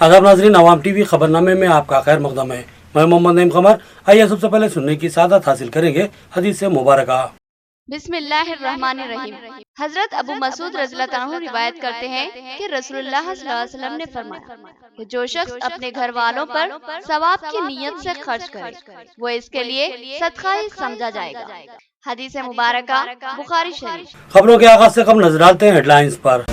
आदाब नाज़रीन, अवाम टीवी खबरनामे में आपका खैर मकदम है। मैं मोहम्मद नईम कमर। आइए सबसे पहले सुनने की सादत हासिल करेंगे हदीस से मुबारका। बिस्मिल्लाहिर्रहमानिर्रहीम। हजरत अबू मसूद रज़ियल्लाहु अन्हु रिवायत करते हैं कि रसूलुल्लाह सल्लल्लाहु अलैहि वसल्लम ने फरमाया कि जो शख्स अपने घर वालों पर सवाब की नीयत से खर्च करे वो इसके लिए सदका ही समझा जाएगा। हदीस मुबारका बुखारी शरीफ। खबरों के आगाज से कम नजर डालते हैं हेडलाइंस पर।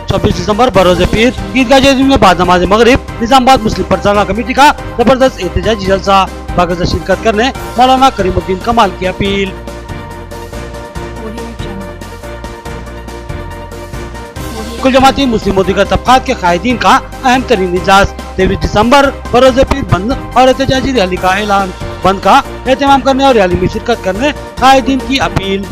24 दिसंबर बरोज़ पीर ईदगाह जदीद में बाद नमाज मगरिब निजामाबाद मुस्लिम परचाना कमेटी का जबरदस्त एहतजाजी जलसा। बाकायदा शिरकत करने मौलाना करीमुद्दीन कमाल की अपील। कुल जमाती मुस्लिम और दीगर तबकात के कायदीन का अहम तरीन इजलास। 23 दिसंबर बरोज़ पीर बंद और एहतजाजी रैली का ऐलान। बंद का एहतमाम करने और रैली में शिरकत करने कायदीन की अपील।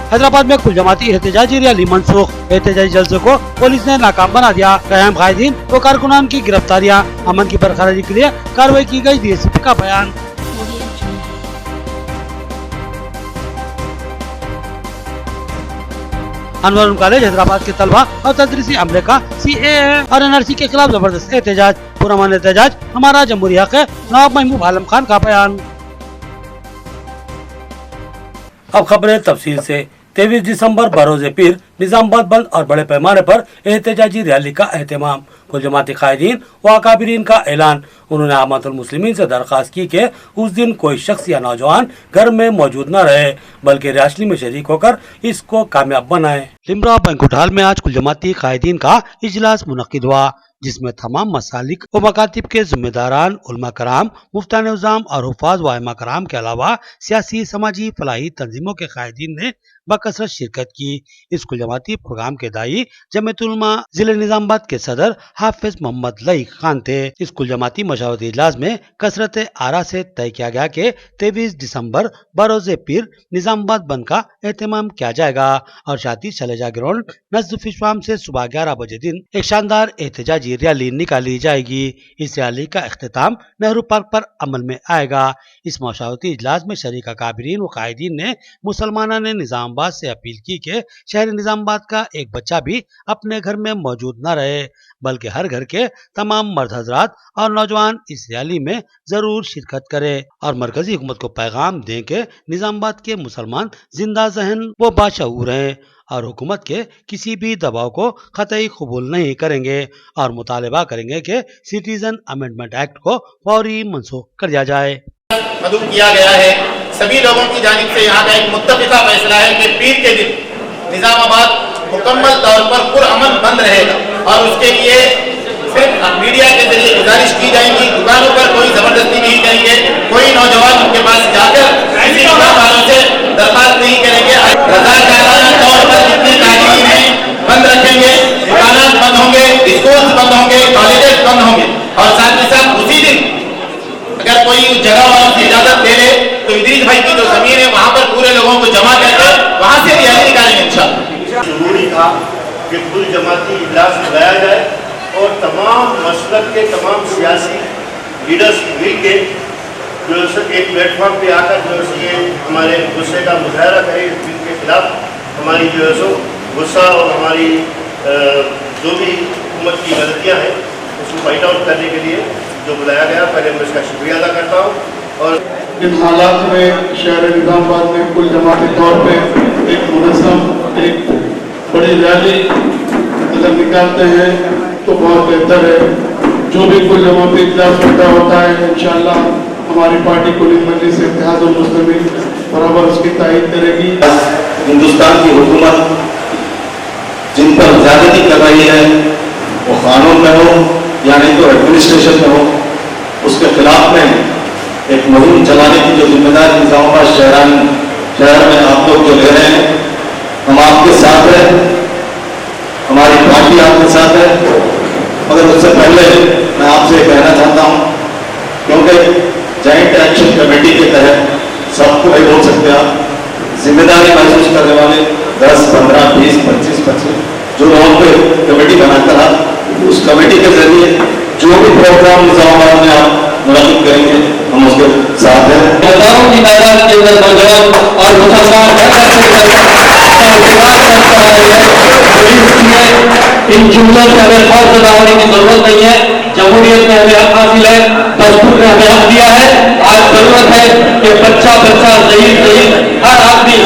हैदराबाद में कुल जमाती एहतजाजी रैली मनसूख। एहतजाजी जलसे को पुलिस ने नाकाम बना दिया। अहम कायदीन व कारकुनान की गिरफ्तारियां। अमन की बरकरारी के लिए कार्रवाई की गई, डीएसपी का बयान। अनवर कॉलेज हैदराबाद के तलबा और तदरीसी अमले का सीएए और एनआरसी के खिलाफ जबरदस्त एहतजाज। पुरअमन एहतजाज हमारा जमहूरी हक है, नवाब महबूब आलम खान का बयान। अब खबरें तफसील से। 23 दिसंबर बरोज़ पीर निजामाबाद बंद और बड़े पैमाने पर एहतजाजी रैली का एहतमाम। कुल जमाती कायदीन व अकाबिरीन का ऐलान। उन्होंने आमतुल मुस्लिमीन से दरख्वास्त की कि उस दिन कोई शख्स या नौजवान घर में मौजूद न रहे, बल्कि रैली में शरीक होकर इसको कामयाब बनाए। लिम्रा बैंकुट हॉल में आज कुल जमाती कायदीन का इजलास मुनक्किद हुआ, जिसमें तमाम मसालिक व मकातिब के जिम्मेदारान, उलमा कराम, मुफ्तान उज़ाम और हुफ़ाज़ व आइम्मा कराम के अलावा सियासी, समाजी, फलाही तंजीमों के कायदीन ने बकसरत शिरकत की। इस कुल जमाती प्रोग्राम के दाई जमीयतुल उलमा जिले निजामाबाद के सदर हाफिज मोहम्मद लईक खान थे। इस कुल जमाती मशावरती इजलास में कसरत आरा से तय किया गया कि 23 दिसंबर बरोज़ पीर निजामाबाद बंद का एहतमाम किया जाएगा और शाती शैलजा ग्राउंड नज़्फ़ शाम से सुबह 11 बजे दिन एक शानदार एहतजाजी रैली निकाली जाएगी। इस रैली का इख्तिताम नेहरू पार्क पर अमल में आएगा। इस मशावरती इजलास में शरीक अकाबिरीन व कायदीन ने मुसलमाना ने निजामाबाद से अपील की कि शहर निजामाबाद का एक बच्चा भी अपने घर में मौजूद न रहे, बल्कि हर घर के तमाम मर्द हजरात और नौजवान इस रैली में जरूर शिरकत करें और मरकजी हुकूमत को पैगाम दें कि निजामाबाद के मुसलमान जिंदा जहन व बाशऊर हैं और हुकूमत के किसी भी दबाव को कतई कबूल नहीं करेंगे और मुतालबा करेंगे कि सिटीजन अमेंडमेंट एक्ट को फौरी मनसूख कर दिया जाए। मदू किया गया है। सभी लोगों की जानिब से यहाँ का एक मुत्तफ़िका फैसला है कि पीर के दिन निजामाबाद मुकम्मल तौर पर पुरअमन बंद रहेगा और उसके लिए सिर्फ मीडिया के जरिए गुजारिश की जाएगी। दुकानों पर कोई जबरदस्ती नहीं करेंगे, कोई नौजवान उनके पास जाकर किसी दुकान वालों से दरख्वास्त नहीं करेंगे। रज़ाकाराना तौर पर जितने कायदीन हैं बंद रखेंगे, दुकानात बंद होंगे, स्कूल बंद होंगे, कॉलेजेस बंद होंगे और साथ ही साथ उसी दिन अगर कोई जगह वालों से इजाजत दे ले तो इदरीस भाई की जो जमीन है वहाँ पर पूरे लोगों को जमा करके वहाँ से रैली निकालेंगे इंशाअल्लाह। जरूरी था कि कुल जमाती इजलास बुलाया जाए और तमाम मसलक के तमाम सियासी लीडर्स मिल के जो एक प्लेटफॉर्म पे आकर जो ये हमारे गुस्से का मुजाहरा करें, इनके खिलाफ हमारी जो है सो गुस्सा और हमारी जो भी हुकूमत की गलतियाँ हैं उसको फाइंड आउट करने के लिए जो बुलाया गया, पहले मैं इसका शुक्रिया अदा करता हूँ। और इन हालात में शहर निजामाबाद में कुल जमाती तौर पे एक मुनज़्ज़म एक बड़ी रैली अगर निकालते हैं तो बहुत बेहतर है। जो भी कुल जमाती इजलास होता है इंशाअल्लाह हमारी पार्टी कुली मजलिस इत्तेहादुल मुस्लिमीन बराबर उसकी तायीद करेगी। हिंदुस्तान की हुकूमत जिन पर ज़्यादती कर रही है, वो कानून में हो या नहीं तो एडमिनिस्ट्रेशन में हो, उसके खिलाफ में एक मुहिम चलाने की जो जिम्मेदारी निजामाबाद शहर में आप लोग जो ले रहे हैं, हम आपके साथ हैं, हमारी पार्टी आपके साथ है। मगर उससे पहले मैं आपसे कहना चाहता हूँ, क्योंकि जॉइंट एक्शन कमेटी के तहत सबको नहीं बोल सकते आप, जिम्मेदारी महसूस करने वाले 10, 15, 20, 25 जो लोगों पे कमेटी बनाकर आप उस कमेटी के जरिए जो भी प्रोग्राम निजामाबाद में आप मुनाकिब करेंगे हम हम उसके साथ हैं। हजारों की तादाद के अंदर नौजवान और मुसलमान इन जुमलों से हमें खौफ ज़दा होने की जरूरत नहीं है। जमहूरियत में हमें हक हासिल है, दस्तूर ने हमें हक दिया है। आज जरूरत है कि बच्चा शहीद हर आदमी,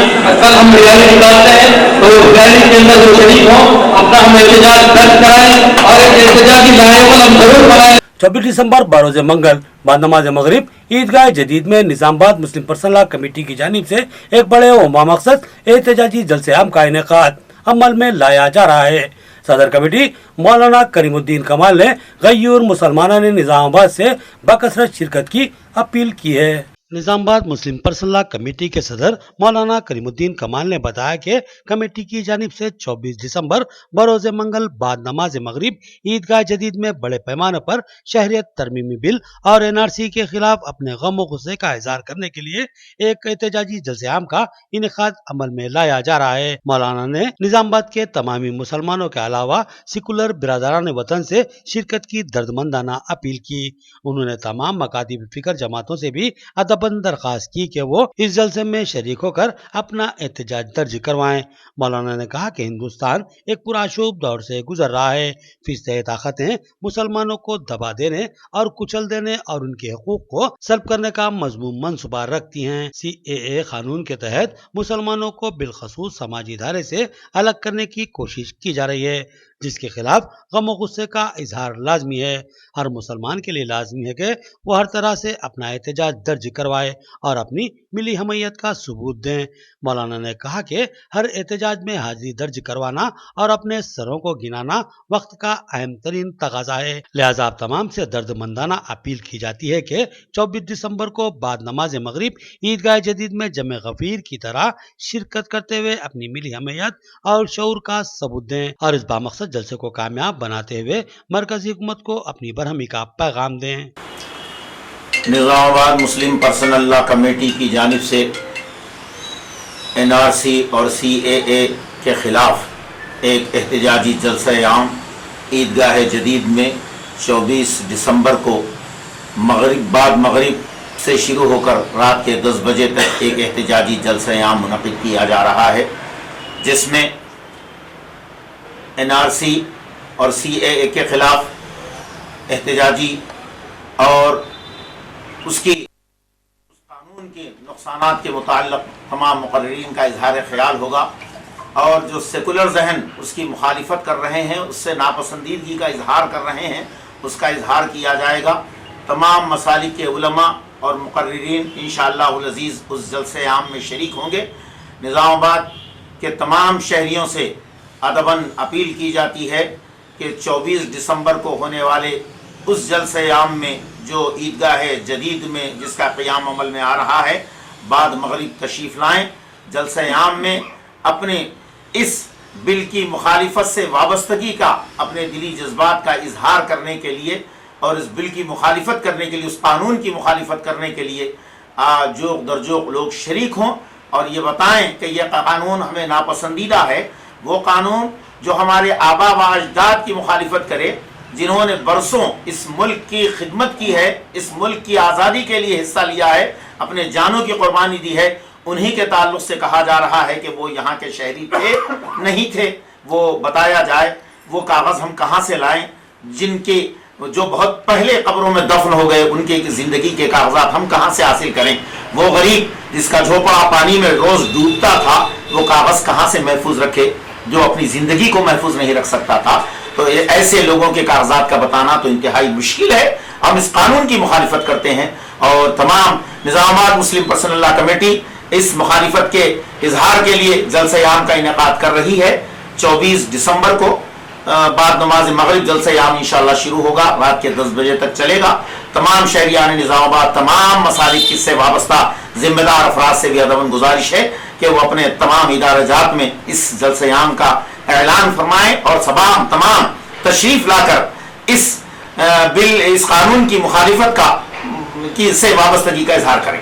कल हम रैली निकालते हैं तो रैली के अंदर जो शरीक हों अपना हम एहतजाज दर्ज कराएं और एक एहतजाजी लाएबल हम जरूर बनाएं। 24 दिसंबर बरोज मंगल बाद नमाज मगरिब ईदगाह जदीद में निजामाबाद मुस्लिम पर्सनल लॉ कमेटी की जानिब से एक बड़े व मकसद एहतजाजी जलसे आम का इनेकाद अमल में लाया जा रहा है। सदर कमेटी मौलाना करीमुद्दीन कमाल ने गयूर मुसलमाना ने निजामाबाद से बकसरत शिरकत की अपील की है। निजामाबाद मुस्लिम पर्सनल लॉ कमेटी के सदर मौलाना करीमुद्दीन कमाल ने बताया कि कमेटी की जानिब से 24 दिसंबर बरोज मंगल बाद नमाज मगरिब ईदगाह जदीद में बड़े पैमाने पर शहरियत तरमीमी बिल और NRC के खिलाफ अपने गम व गुस्से का इजहार करने के लिए एक एहतजाजी जलसे आम का इनेकाद अमल में लाया जा रहा है। मौलाना ने निजामाबाद के तमामी मुसलमानों के अलावा सिकुलर बिरादरान वतन से शिरकत की दर्दमंदाना अपील की। उन्होंने तमाम मकातिब फिक्र जमातों से भी दरखास्त की कि वो इस जलसे में शरीक होकर अपना एहतजाज दर्ज करवाएं। मौलाना ने कहा कि हिंदुस्तान एक पुराशूब दौर से गुजर रहा है। फिस्ते ताकतें मुसलमानों को दबा देने और कुचल देने और उनके हकूक को सल्ब करने का मजमूम मंसूबा रखती हैं। CAA कानून के तहत मुसलमानों को बिलखसूस समाजी धारे से अलग करने की कोशिश की जा रही है, जिसके खिलाफ गम व गुस्से का इजहार लाजमी है। हर मुसलमान के लिए लाजमी है कि वो हर तरह से अपना एहतजाज दर्ज करवाए और अपनी मिली हमीयत का सबूत दें। मौलाना ने कहा कि हर एहतजाज में हाजिरी दर्ज करवाना और अपने सरों को गिनाना वक्त का अहम तरीन तकाजा है। लिहाजा आप तमाम से दर्दमंदाना अपील की जाती है कि 24 दिसंबर को बाद नमाज मगरिब ईदगाह जदीद में जमे गफीर की तरह शिरकत करते हुए अपनी मिली हमीयत और शऊर का सबूत दें और इस बामकसद जलसे को कामयाब बनाते हुए मरकजी हुकूमत को अपनी बरहमी का पैगाम दें। निजामाबाद मुस्लिम पर्सनल लॉ कमेटी की जानिब से NRC और CAA के खिलाफ एक एहतजाजी जलसा आम ईदगाह जदीद में 24 दिसंबर को बाद मगरिब से शुरू होकर रात के 10 बजे तक एक एहतजाजी जलसा आम मुनक़िद किया जा रहा है, जिसमें NRC और CAA के खिलाफ एहतजाजी और उसकी कानून के नुकसानात के मुताल्लिक़ तमाम मुक़र्रिरीन का इजहार ख्याल होगा और जो सेकुलर जहन उसकी मुखालिफत कर रहे हैं, उससे नापसंदीदगी का इजहार कर रहे हैं, उसका इजहार किया जाएगा। तमाम मसालिक के उलमा और मुक़र्रिरीन इंशाअल्लाहुल अज़ीज़ उस जलसे आम में शरीक होंगे। निज़ामाबाद के तमाम शहरियों से अदबन अपील की जाती है कि 24 दिसंबर को होने वाले उस जलसे आम में जो ईदगाह जदीद में जिसका क़याम अमल में आ रहा है, बाद मगरिब तशरीफ़ लाएँ। जलसे आम में अपने इस बिल की मुखालिफत से वाबस्तगी का, अपने दिली जज्बात का इजहार करने के लिए और इस बिल की मुखालिफत करने के लिए, उस कानून की मुखालिफत करने के लिए जोक दरजोक लोग शरीक हों और ये बताएं कि यह कानून हमें नापसंदीदा है। वो कानून जो हमारे आबा व अजदाद की मुखालिफत करे, जिन्होंने बरसों इस मुल्क की खिदमत की है, इस मुल्क की आज़ादी के लिए हिस्सा लिया है, अपने जानों की कुर्बानी दी है, उन्हीं के ताल्लुक़ से कहा जा रहा है कि वो यहाँ के शहरी थे नहीं थे। वो बताया जाए वो कागज़ हम कहाँ से लाएं, जिनके जो बहुत पहले कब्रों में दफन हो गए, उनके ज़िंदगी के कागजात हम कहाँ से हासिल करें। वो गरीब जिसका झोपड़ा पानी में रोज़ डूबता था, वो कागज़ कहाँ से महफूज रखे, जो अपनी ज़िंदगी को महफूज नहीं रख सकता था। तो ऐसे लोगों के कागजात का बताना तो इंतहाई मुश्किल है। हम इस कानून की मुखालिफत करते हैं और तमाम निज़ामाबाद मुस्लिम पर्सनल लॉ कमेटी इस मुखालिफत के इजहार के लिए जलसे आम का इनेकाद कर रही है। 24 दिसंबर को बाद नमाज मगरिब जलसे आम इंशाअल्लाह शुरू होगा, रात के 10 बजे तक चलेगा। तमाम शहरियान निज़ामाबाद, तमाम मसालिक से वाबस्ता जिम्मेदार अफराद से भी अदबन गुजारिश है कि वो अपने तमाम इदाराजात में इस जलसे आम का ऐलान फरमाएं और तमाम तशरीफ लाकर इस कानून की मुखालिफत से वाबस्तगी का इजहार करें।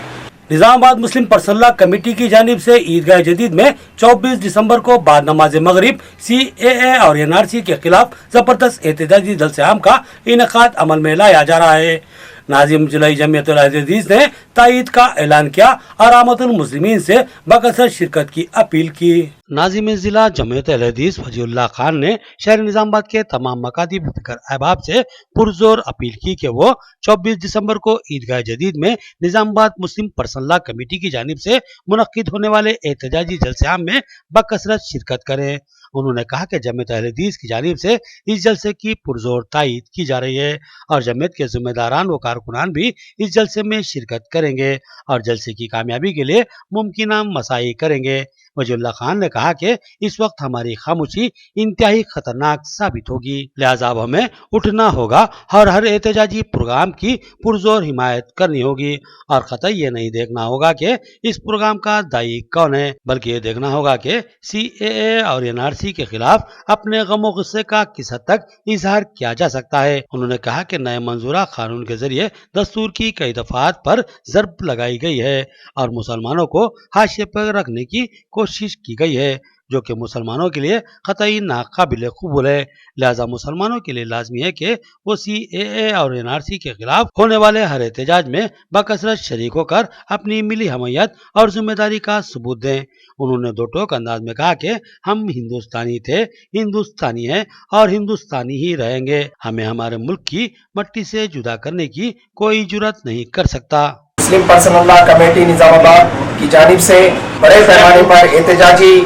निजामाबाद मुस्लिम पर्सनल लॉ कमेटी की जानिब से ईदगाह जदीद में 24 दिसंबर को बाद नमाज मगरिब CAA और NRC के खिलाफ जबरदस्त एहतजाजी जलसे आम का इनेकाद अमल में लाया जा रहा है। नाजिम जिलाई जमीयत उल हदीस ने तायीद का ऐलान किया और आमतुल मुस्लिमीन से बकसरत शिरकत की अपील की। नाजिम जिला जमीयत उल हदीस फजीउल्लाह खान ने शहर निजामाबाद के तमाम मकाती फिक्र अहबाब से पुरजोर अपील की कि वो 24 दिसंबर को ईदगाह जदीद में निजामाबाद मुस्लिम पर्सनल लॉ कमेटी की जानिब से मुनक्किद होने वाले एहतजाजी जलसे आम में बकसरत शिरकत करें। उन्होंने कहा कि जमीयत अहले हदीस की जानिब से इस जलसे की पुरजोर तायीद की जा रही है और जमीयत के जिम्मेदारान व कारकुनान भी इस जलसे में शिरकत करेंगे और जलसे की कामयाबी के लिए मुमकिना मसाई करेंगे। वजीउल्लाह खान ने कहा कि इस वक्त हमारी खामोशी इंतहाई खतरनाक साबित होगी, लिहाजा अब हमें उठना होगा और हर एहतजाजी प्रोग्राम की पुरजोर हिमायत करनी होगी और कतई ये नहीं देखना होगा कि इस प्रोग्राम का दाई कौन है, बल्कि ये देखना होगा कि CAA और NRC के खिलाफ अपने गमो गुस्से का किस हद तक इजहार किया जा सकता है। उन्होंने कहा कि नए मंजूरा कानून के जरिए दस्तूर की कई दफात पर ज़रब लगाई गई है और मुसलमानों को हाशिए पर रखने की कोशिश की गई है, जो कि मुसलमानों के लिए कतई नाकाबिल कबूल है। लिहाजा मुसलमानों के लिए लाजमी है कि वो CAA और NRC के खिलाफ होने वाले हर एहतजाज में बकसरत शरीक होकर अपनी मिली हमायत और जिम्मेदारी का सबूत दें। उन्होंने दो टोक अंदाज में कहा कि हम हिंदुस्तानी थे, हिंदुस्तानी हैं और हिंदुस्तानी ही रहेंगे। हमें हमारे मुल्क की मट्टी से जुदा करने की कोई जुर्रत नहीं कर सकता। मुस्लिम पर्सनल लॉ कमेटी निजामाबाद की जानिब से बड़े पैमाने पर एहतजाजी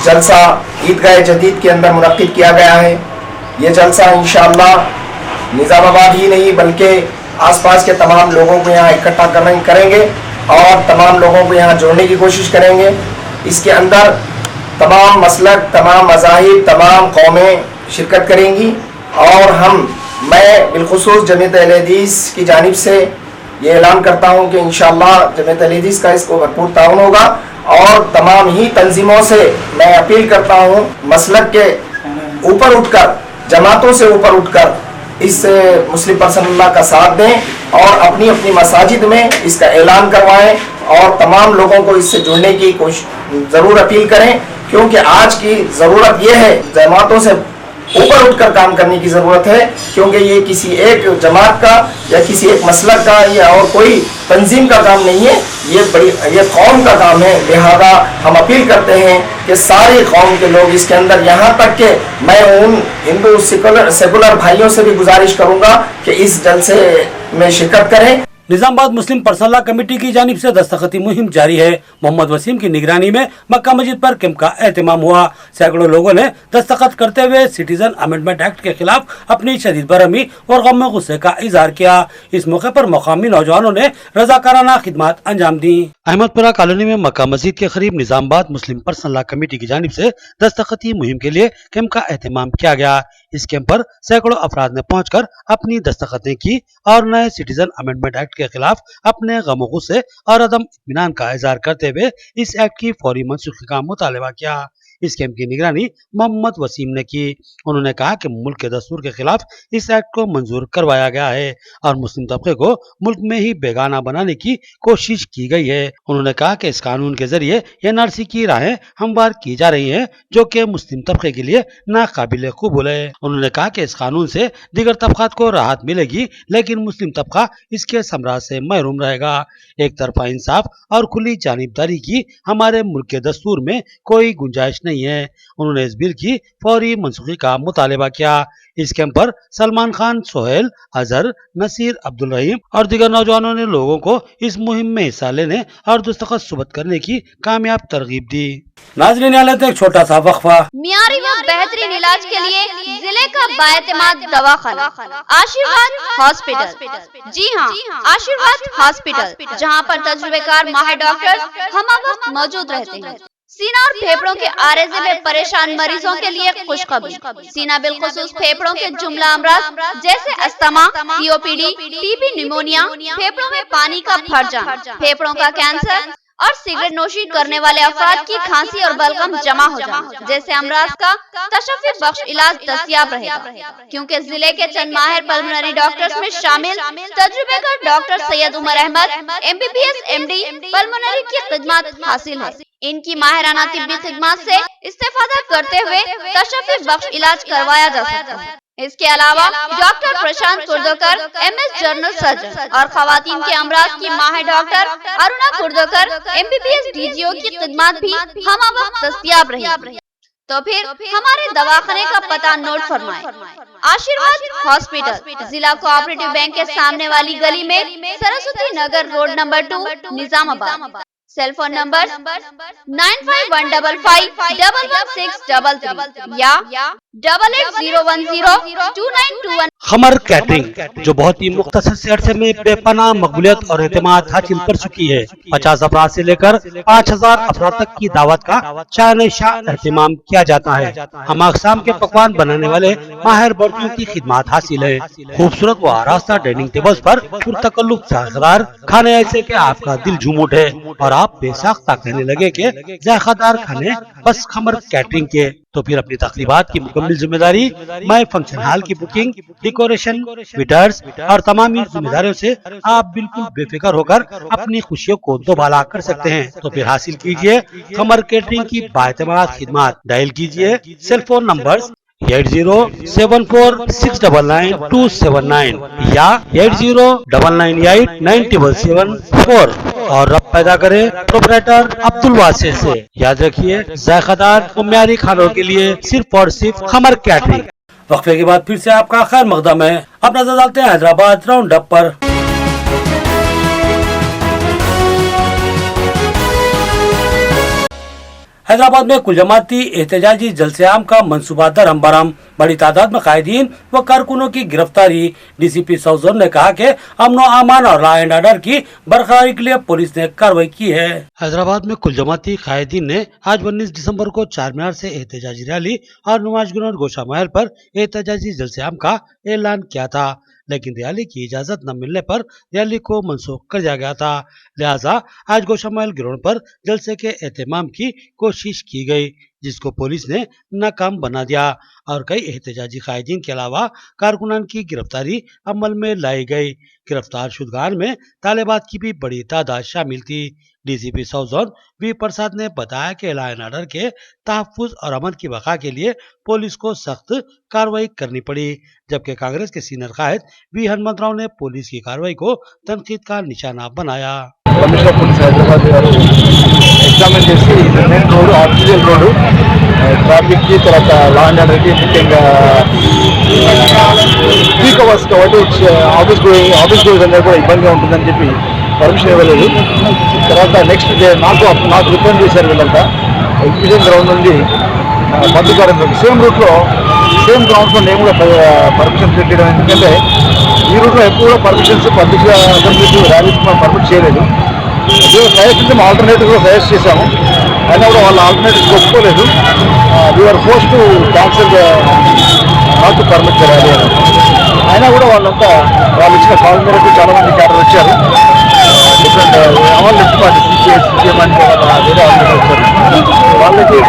जलसा ईदगाह जदीद के अंदर मुनक्किद किया गया है। ये जलसा इंशाअल्लाह निजामाबाद ही नहीं बल्कि आसपास के तमाम लोगों को यहाँ इकट्ठा करेंगे और तमाम लोगों को यहाँ जोड़ने की कोशिश करेंगे। इसके अंदर तमाम मसलक, तमाम मज़ाहिब, तमाम कौमें शिरकत करेंगी और मैं बिलखुसूस जमीयत अहले हदीस की जानिब से ये ऐलान करता हूँ कि इंशाअल्लाह जमीयत अहले हदीस का इसको भरपूर ताउन होगा और तमाम ही तंजीमों से मैं अपील करता हूँ मसलक के ऊपर उठकर, जमातों से ऊपर उठकर इस मुस्लिम पर्सनल लॉ का साथ दें और अपनी अपनी मसाजिद में इसका ऐलान करवाएं और तमाम लोगों को इससे जुड़ने की कोशिश ज़रूर अपील करें, क्योंकि आज की ज़रूरत ये है जमातों से ऊपर उठकर काम करने की ज़रूरत है, क्योंकि ये किसी एक जमात का या किसी एक मसलक का या और कोई तंजीम का काम नहीं है, ये कौम का काम है। लिहाजा हम अपील करते हैं कि सारी कौम के लोग इसके अंदर, यहाँ तक कि मैं उन हिंदू सेकुलर भाइयों से भी गुजारिश करूँगा कि इस जलसे में शिरकत करें। निजामाबाद मुस्लिम पर्सनल लॉ कमेटी की जानिब से दस्तखती मुहिम जारी है। मोहम्मद वसीम की निगरानी में मक्का मस्जिद पर कैंप का एहतमाम हुआ। सैकड़ों लोगों ने दस्तखत करते हुए सिटीजन अमेंडमेंट एक्ट के खिलाफ अपनी शदीद बरहमी और गम गुस्से का इजहार किया। इस मौके पर मकामी नौजवानों ने रजाकाराना खिदमत अंजाम दी। अहमदपुरा कॉलोनी में मक्का मस्जिद के करीब निजामाबाद मुस्लिम पर्सनल लॉ कमेटी की जानिब से दस्तखती मुहिम के लिए कैंप का एहतमाम किया गया। इस कैंप पर सैकड़ों अफराद ने पहुंचकर अपनी दस्तखतें की और नए सिटीजन अमेंडमेंट एक्ट के खिलाफ अपने गम गुस्से और अदम इत्मीनान का इजहार करते हुए इस एक्ट की फौरी मनसूखी का मुतालबा किया। इस कैंप की निगरानी मोहम्मद वसीम ने की। उन्होंने कहा कि मुल्क के दस्तूर के खिलाफ इस एक्ट को मंजूर करवाया गया है और मुस्लिम तबके को मुल्क में ही बेगाना बनाने की कोशिश की गई है। उन्होंने कहा कि इस कानून के जरिए NRC की राहें हमवार की जा रही हैं, जो कि मुस्लिम तबके के लिए नाकाबिल कबूल है। उन्होंने कहा कि इस कानून से दीगर तबकात को राहत मिलेगी, लेकिन मुस्लिम तबका इसके समराज से महरूम रहेगा। एक तरफा इंसाफ और खुली जानिबदारी की हमारे मुल्क के दस्तूर में कोई गुंजाइश नहीं है। उन्होंने इस बिल की फौरी मनसूखी का मुतालबा किया। इस कैंप पर सलमान खान, सोहेल, अजहर, नसीर, अब्दुल रहीम और दीगर नौजवानों ने लोगों को इस मुहिम में हिस्सा लेने और दस्तखत सुबत करने की कामयाब तरगीब दी। नाज़रीन, एक छोटा सा वक्फा। मियारी व बेहतरीन इलाज के लिए जिले का बाएतमाद दवाखाना आशीर्वाद हॉस्पिटल। जी हाँ, आशीर्वाद हॉस्पिटल, जहाँ पर तजुर्बेकार माहिर डॉक्टर हम वक्त मौजूद रहते हैं। सीना और फेफड़ों के आरेज़े में परेशान मरीजों के लिए खुशखबरी। सीना बिलखुसूस फेफड़ों के जुमला अमराज जैसे अस्थमा, COPD, TB, निमोनिया, फेफड़ों में पानी का भर जाना, फेफड़ों का कैंसर और सिगरेट नोशी करने वाले अफराद की खांसी और बलगम जमा हो जाना जैसे अमराज का तशफ़्फ़ी बख्श इलाज दस्तयाब रहेगा, क्योंकि जिले के चंद माहिर पल्मोनरी डॉक्टर्स में शामिल तजुर्बेकार doctor Syed Umar Ahmed MBBS MD pulmonary की खिदमत हासिल है। इनकी माहिराना तिब्बी खिदमत से इस्तेफादा करते हुए तशफ़्फ़ी बख्श इलाज करवाया जा सकता है। इसके अलावा डॉक्टर प्रशांत कुर्दोकर MS जनरल सर्जन और खवातीन के अमराज की माहिर डॉक्टर अरुणा कुर्दोकर MBBS DGO की खिदमत भी हम वक्त दस्तयाब रही। तो फिर हमारे दवाखाने का पता नोट फरमाएं। आशीर्वाद हॉस्पिटल, जिला कोऑपरेटिव बैंक के सामने वाली गली में, Saraswati Nagar road number 2, Nizamabad. Cell phone number 9515511633 या 88010292। खमर कैटरिंग, जो बहुत ही मुख्तसर से अरसे में बेपनाह मकबूलियत और एतमाद हासिल कर चुकी है। 50 अफराद से लेकर 5000 अफराद तक की दावत का शान शाह एहतमाम किया जाता है। हम अक़साम के पकवान बनाने वाले माहिर बर्तियों की खिदमत हासिल है। खूबसूरत व आरास्ता डाइनिंग टेबल्स पर पुरतकल्लुफ़ जायकेदार खाने ऐसे के आपका दिल झूम उठे और आप बेसाख्ता कहने लगे कि जायकेदार खाने बस खमर कैटरिंग के। तो फिर अपनी तकरीबात की मुकम्मल जिम्मेदारी मैं फंक्शन हॉल की बुकिंग, डेकोरेशन, वेटर्स और तमाम जिम्मेदारियों से आप बिल्कुल बेफिक्र होकर अपनी खुशियों को दोबाला कर सकते हैं। तो फिर हासिल कीजिए खमर कैटरिंग की बाएतमाद खिदमत। डायल कीजिए सेल फोन नंबर 8074699279 या 8099897774 और रब पैदा करे प्रोपराइटर अब्दुल वासे से। याद रखिए, जायकेदार और म्यारी खानों के लिए सिर्फ और सिर्फ खमर कैटरिंग। वक्फे के बाद फिर से आपका खैर मकदम है। अब नजर डालते हैं हैदराबाद राउंड अप पर। हैदराबाद में कुल जमाती एहतजाजी जलसे-आम का मंसूबा दरहम बरहम। बड़ी तादाद में कायदीन व कारकुनों की गिरफ्तारी। DCP साउथ जोन ने कहा कि अमन व अमान और लॉ एंड ऑर्डर की बरकरारी के लिए पुलिस ने कार्रवाई की है। हैदराबाद में कुल जमाती कायदीन ने आज 19 दिसंबर को चार मीनार से एहतजाजी रैली और नुमाइशगुन और गोशा महल पर एहतजाजी जलसे-आम का ऐलान किया था, लेकिन रैली की इजाजत न मिलने पर रैली को मनसूख कर दिया गया था। लिहाजा आज गोशा महल ग्राउंड पर जलसे के एहतमाम की कोशिश की गई, जिसको पुलिस ने नाकाम बना दिया और कई एहतजाजी कायदीन के अलावा कारकुनान की गिरफ्तारी अमल में लाई गई। गिरफ्तार शुदगान में तालिबात की भी बड़ी तादाद शामिल थी। DCP साउथ जोन वी प्रसाद ने बताया कि लॉ एंड ऑर्डर के तहफ्फुज और अमन की बका के लिए पुलिस को सख्त कार्रवाई करनी पड़ी, जबकि कांग्रेस के सीनियर कायद वी हनुमंत राव ने पुलिस की कार्रवाई को तनकीद का निशाना बनाया। కమిషనర్ పోలీస్ హైదరాబాద్ గారు ఎగ్జామిన్ చేసి మెయిన్ రోడ్ ఆర్టిఫిషియల్ రోడ్డు ట్రాఫిక్కి తర్వాత లా అండ్ ఆర్డర్కి ముఖ్యంగా పీక్ అవర్స్ కాబట్టి ఆఫీస్ గోయింగ్ కూడా ఇబ్బందిగా ఉంటుందని చెప్పి పర్మిషన్ ఇవ్వలేదు. తర్వాత నెక్స్ట్ డే నాకు రిటర్న్ చేశారు వీళ్ళంతా ఎగ్జిబిషన్ గ్రౌండ్ నుండి మధ్యకారం సేమ్ రూట్లో సేమ్ గ్రౌండ్స్లో నేను కూడా పర్మిషన్ పెట్టడం, ఎందుకంటే ఈ రూట్లో ఎక్కువ కూడా పర్మిషన్స్ పబ్లిక్ అసెంబ్లీకి ర్యాలీస్ పర్మిట్ చేయలేదు. సజెస్ట్ ఆల్టర్నేటివ్ కూడా సజెస్ట్ చేశాము, అయినా కూడా వాళ్ళ ఆల్టర్నేటివ్స్ ఒప్పుకోలేదు. We're force to cancel not to permit rally అని. అయినా కూడా వాళ్ళంతా వాళ్ళు ఇచ్చిన కాల్ మేరకు చాలా మంది క్యాడర్ వచ్చారు. Different all left party CPM అంటే వేరే ఆల్టర్నేటివ్ వచ్చారు. వాళ్ళకి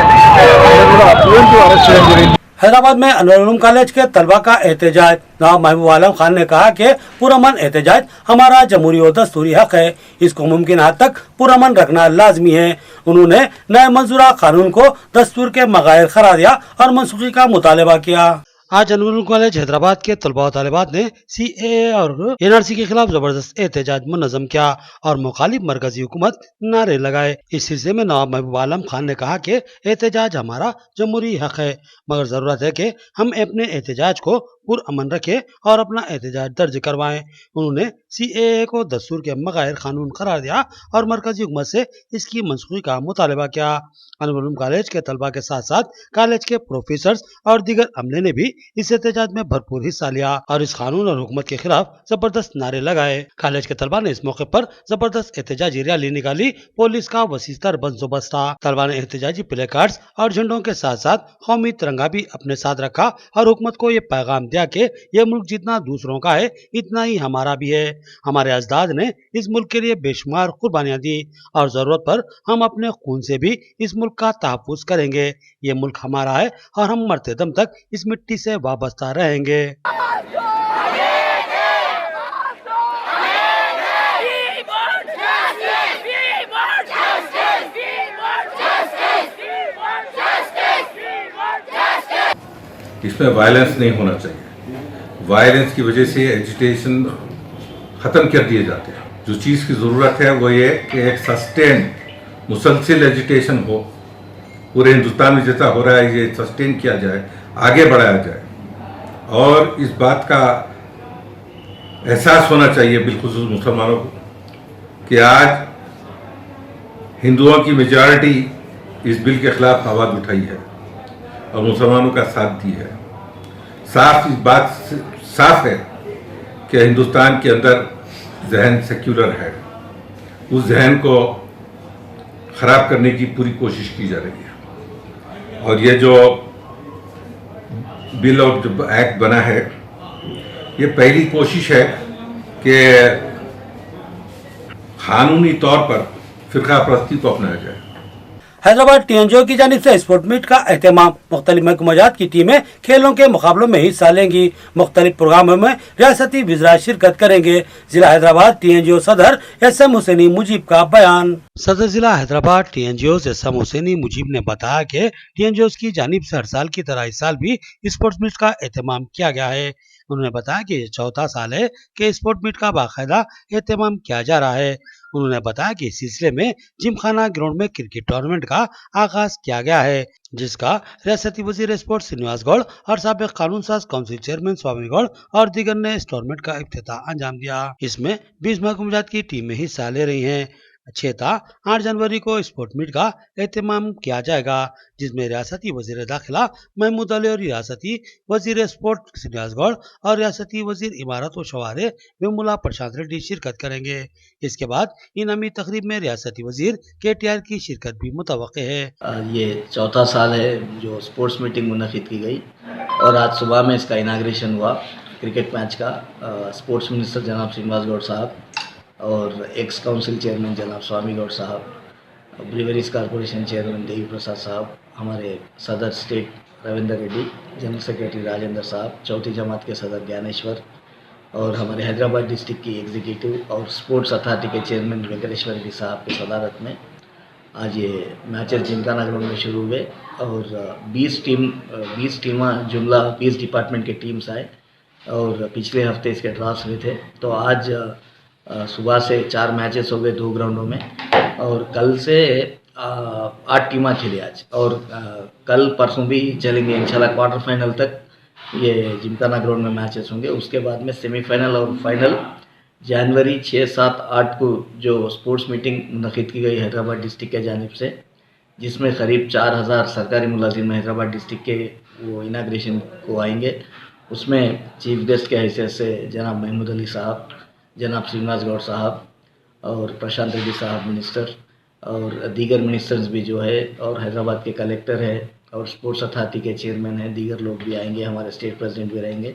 కూడా ప్రివెంటివ్ అరెస్ట్ చేయడం జరిగింది. हैदराबाद में अनवर उलूम कॉलेज के तलबा का एहतजाज। नवाब महबूब आलम खान ने कहा कि पुरअमन एहतजाज हमारा जमहूरी और दस्तूरी हक है, इसको मुमकिन हद तक पुरअमन रखना लाजमी है। उन्होंने नए मंजूरा कानून को दस्तूर के मगायर करार दिया और मनसूखी का मुतालबा किया। आज अनवर कॉलेज हैदराबाद के तलबा और तालिबात ने CAA और NRC के खिलाफ जबरदस्त एहतजाज मुनज़्ज़म किया और मुखालिफ मरकजी हुकूमत नारे लगाए। इस सिलसिले में नवाब महबूब आलम खान ने कहा कि एहतजाज हमारा जमहूरी हक है, मगर ज़रूरत है कि हम अपने एहतजाज को पुरअमन रखें और अपना एहतजाज दर्ज करवाएं। उन्होंने CAA को दस्तूर के मगायर कानून करार दिया और मरकजी हुकूमत से इसकी मनसूखी का मुतालबा किया। अनवर उलूम कॉलेज के तलबा के साथ साथ कॉलेज के प्रोफेसर और दीगर अमले ने भी इस एहतजाज में भरपूर हिस्सा लिया और इस कानून और हुकूमत के खिलाफ जबरदस्त नारे लगाए। कॉलेज के तलबा ने इस मौके पर जबरदस्त एहतजाजी रैली निकाली। पुलिस का वसीस्तर बंदोबस्त था। तलबा ने एहतजाजी प्ले कार्ड्स और झंडों के साथ साथ कौमी तिरंगा भी अपने साथ रखा और हुकूमत को ये पैगाम दिया कि ये मुल्क जितना दूसरों का है इतना ही हमारा भी है। हमारे अजदाद ने इस मुल्क के लिए बेशुमार कुर्बानियां दी और जरूरत पर हम अपने खून से भी इस मुल्क का तहफ्फुज करेंगे। ये मुल्क हमारा है और हम मरते दम तक इस मिट्टी से वाबस्ता रहेंगे। इसमें वायलेंस नहीं होना चाहिए। वायलेंस की वजह से एजिटेशन ख़त्म कर दिए जाते हैं। जो चीज़ की ज़रूरत है वो ये कि एक सस्टेन मुसलसिल एजिटेशन हो, पूरे हिंदुस्तान में जैसा हो रहा है ये सस्टेन किया जाए, आगे बढ़ाया जाए, और इस बात का एहसास होना चाहिए बिलखुसूस मुसलमानों को कि आज हिंदुओं की मेजॉरिटी इस बिल के खिलाफ आवाज़ उठाई है और मुसलमानों का साथ दी है। साफ इस बात से साफ है कि हिंदुस्तान के अंदर जहन सेक्युलर है, उस जहन को ख़राब करने की पूरी कोशिश की जा रही है। और ये जो बिल और जो एक्ट बना है ये पहली कोशिश है कि कानूनी तौर पर फिरका परस्ती को अपनाया जाए। हैदराबाद टीएनजीओ की जानिब से स्पोर्ट मीट का एहतमाम। मुख्तलिफ महकमात की टीमें खेलों के मुकाबलों में हिस्सा लेंगी। मुख्तलिफ प्रोग्रामों में रियासती वज़रा शिरकत करेंगे। जिला हैदराबाद टीएनजीओ सदर एसएम हुसैनी मुजीब का बयान। सदर जिला हैदराबाद टीएनजीओ एसएम हुसैनी मुजीब ने बताया कि टीएनजीओ की जानिब से हर साल की तरह इस साल भी स्पोर्ट्स मीट का एहतमाम किया गया है। उन्होंने बताया कि ये चौथा साल है कि स्पोर्ट मीट का बाकायदा एहतमाम किया जा रहा है। उन्होंने बताया कि इस सिलसिले में जिमखाना ग्राउंड में क्रिकेट टूर्नामेंट का आगाज किया गया है, जिसका रियासती वजीर स्पोर्ट्स श्रीनिवास गौड़ और साबिक कानून साज काउंसिल चेयरमैन स्वामी गौड़ और दीगर ने इस टूर्नामेंट का इफ्तिताह अंजाम दिया। इसमें 20 महकमात की टीमें हिस्सा ले रही हैं। 6 था 8 जनवरी को स्पोर्ट मीट का एहतमाम किया जाएगा, जिसमें रियासती वजीर दाखिला महमूद अली और रियासती वजीर स्पोर्ट श्रीनिवास गौड़ और रियासती वजीर इमारत व शवारे वेमुला प्रशांत रेड्डी शिरकत करेंगे। इसके बाद इनामी तकरीब में रियासती वजीर KTR की शिरकत भी मुतवक्के है। ये चौथा साल है जो स्पोर्ट्स मीटिंग मुनक़िद की गई और आज सुबह में इसका इनाग्रेशन हुआ क्रिकेट मैच का। स्पोर्ट्स मिनिस्टर जनाब श्रीनिवास गौड़ साहब और एक्स काउंसिल चेयरमैन जनाब स्वामी गौड़ साहब, ब्रिवरीज कॉरपोरेशन चेयरमैन देवी प्रसाद साहब, हमारे सदर state Ravinder Reddy, general secretary Rajendra साहब, चौथी जमात के सदर ज्ञानेश्वर और हमारे हैदराबाद डिस्ट्रिक्ट की एग्जीक्यूटिव और स्पोर्ट्स अथॉरिटी के चेयरमैन वेंकटेश्वर रेड्डी साहब की सदारत में आज ये मैचेस जिमखाना ग्राउंड में शुरू हुए और 20 टीम जुमला 20 डिपार्टमेंट के टीम्स आए और पिछले हफ्ते इसके ड्राफ्ट हुए थे। तो आज सुबह से 4 मैचेस हो गए 2 ग्राउंडों में और कल से 8 टीमें खेली आज और कल परसों भी चलेंगे इंशाल्लाह। क्वार्टर फाइनल तक ये जिमखाना ग्राउंड में मैचेस होंगे। उसके बाद में सेमीफाइनल और फाइनल जनवरी 6, 7, 8 को जो स्पोर्ट्स मीटिंग मुनक़िद की गई हैदराबाद डिस्ट्रिक्ट के जानिब से, जिसमें करीब 4000 सरकारी मुलाजिम हैदराबाद डिस्ट्रिक्ट के वो इनाग्रेशन को आएंगे। उसमें चीफ गेस्ट के हैसियत से जनाब महमूद अली साहब, जनाब श्रीनिवास गौड़ साहब और प्रशांत रेड्डी साहब मिनिस्टर और दीगर मिनिस्टर्स भी जो है और हैदराबाद के कलेक्टर है और स्पोर्ट्स अथॉरिटी के चेयरमैन हैं, दीगर लोग भी आएंगे, हमारे स्टेट प्रेसिडेंट भी रहेंगे।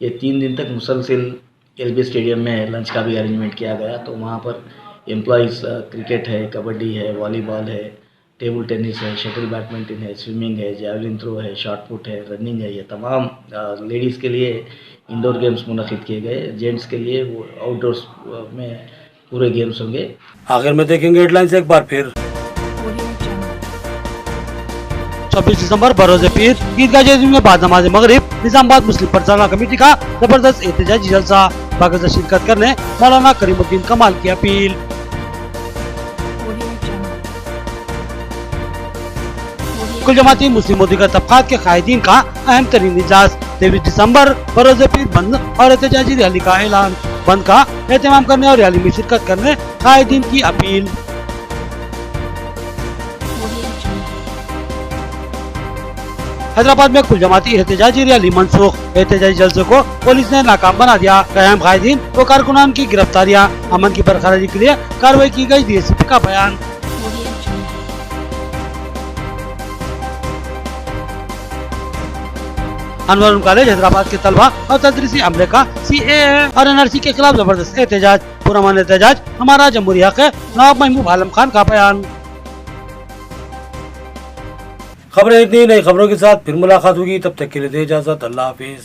ये 3 दिन तक मुसलसिल LB स्टेडियम में लंच का भी अरेंजमेंट किया गया। तो वहाँ पर एम्प्लॉइज़ क्रिकेट है, कबड्डी है, वॉलीबॉल है, टेबल टेनिस है, शटल बैडमिंटन है, स्विमिंग है, जैवलिन थ्रो है, शॉट पुट है, रनिंग है, ये तमाम लेडीज़ के लिए इंडोर गेम्स मुनक़िद किए गए। जेंट्स के लिए वो आउटडोर्स में पूरे गेम्स होंगे। आखिर में देखेंगे हेडलाइंस एक बार फिर। 24 दिसंबर बरोज़ पीर ईदगाह जदीद में बाद नमाज मगरिब निजामाबाद मुस्लिम परिचालना कमेटी का जबरदस्त एहतजाजी जलसा। बाकायदा शिरकत करने मौलाना करीमुद्दीन कमाल की अपील। कुल जमाती मुस्लिम और दीगर तबकात के कायदीन का अहम तरीन इजलास। 23 दिसंबर बरोज़ पीर बंद और एहतजाजी रैली का ऐलान। बंद का एहतमाम करने और रैली में शिरकत करने कायदीन की अपील। हैदराबाद में कुल जमाती एहतजाजी रैली मनसूख। एहतजाजी जलसे को पुलिस ने नाकाम बना दिया। कायम कायदीन व कारकुनान की गिरफ्तारियां। अमन की बरकरारी के लिए कार्रवाई की गई, DSP का बयान। अनवर कॉलेज हैदराबाद के तलबा और तदरीसी अमले का CAA और NRC के खिलाफ जबरदस्त एहतजाज। पुरअमन एहतजाज हमारा जमहूरी हक है, नवाब महबूब आलम खान का बयान। खबरें इतनी, नई खबरों के साथ फिर मुलाकात होगी, तब तक के लिए दे इजाजत। अल्लाह हाफिज।